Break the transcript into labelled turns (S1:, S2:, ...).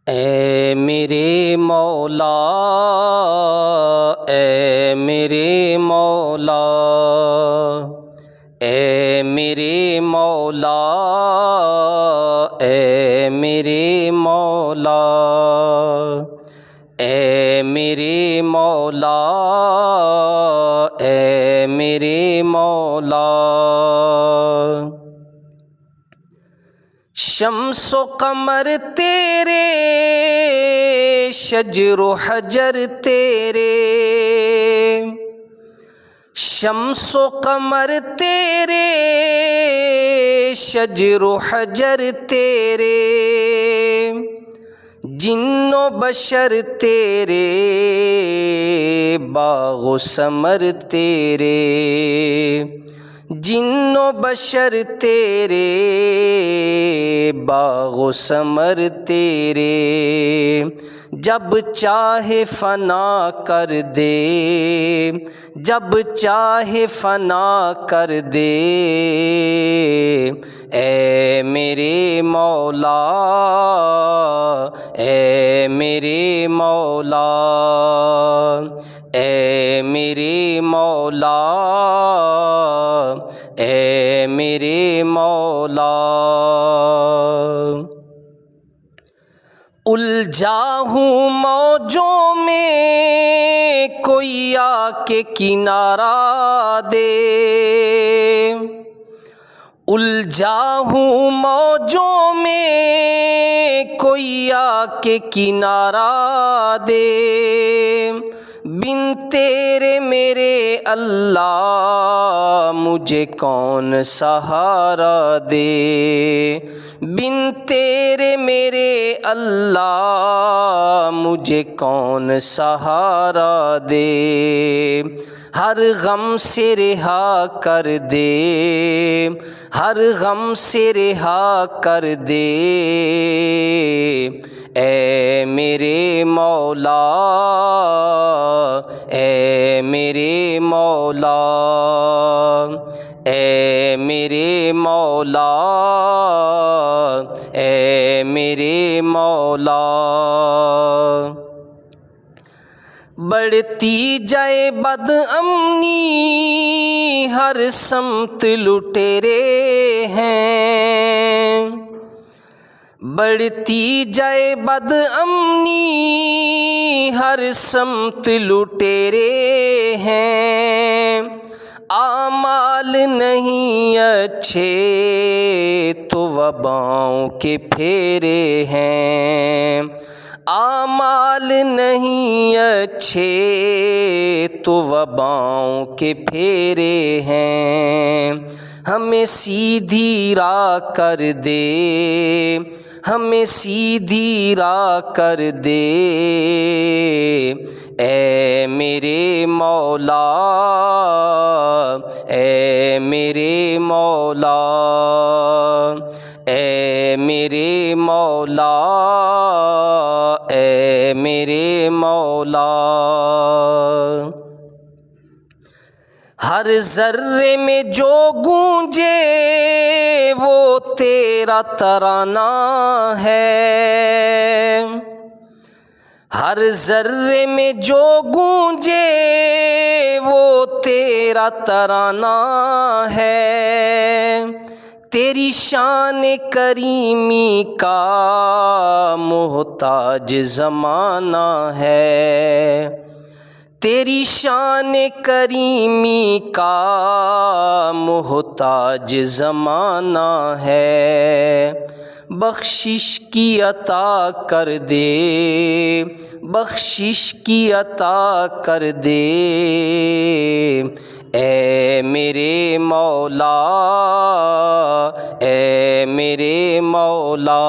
S1: اے میرے مولا، اے میرے مولا، اے میرے مولا، اے میرے مولا، اے میرے مولا، اے میرے مولا۔ شمس و قمر تیرے، شجر و حجر تیرے، شمس و قمر تیرے، شجر و حجر تیرے، جن و بشر تیرے، باغ و ثمر تیرے، جن و بشر تیرے، باغ و ثمر تیرے، جب چاہے فنا کر دے، جب چاہے فنا کر دے، اے میرے مولا، اے میرے مولا، اے میرے مولا، اے میرے مولا۔ الجھا ہوں موجوں میں، کوئی آ کے کنارہ دے، الجھا ہوں موجوں میں، کوئی آ کے کنارہ دے، بن تیرے میرے اللہ مجھے کون سہارا دے، بن تیرے میرے اللہ مجھے کون سہارا دے، ہر غم سے رہا کر دے، ہر غم سے رہا کر دے، اے میرے مولا، اے میرے مولا، اے میرے مولا، اے میرے مولا۔ بڑھتی جائے بد امنی، ہر سمت لٹیرے ہیں، بڑھتی جائے بد امنی، ہر سمت لٹیرے ہیں، اعمال نہیں اچھے تو وباؤں کے پھیرے ہیں، اعمال نہیں اچھے تو وباؤں کے پھیرے ہیں، ہمیں سیدھی راہ کر دے، ہمیں سیدھی راہ کر دے، اے میرے مولا، اے میرے مولا، اے میرے مولا، اے میرے مولا۔ ہر ذرے میں جو گونجے وہ تیرا ترانہ ہے، ہر ذرے میں جو گونجے وہ تیرا ترانہ ہے، تیری شان کریمی کا محتاج زمانہ ہے، تیری شان کریمی کا محتاج زمانہ ہے، بخشش کی عطا کر دے، بخشش کی عطا کر دے، اے میرے مولا، اے میرے مولا۔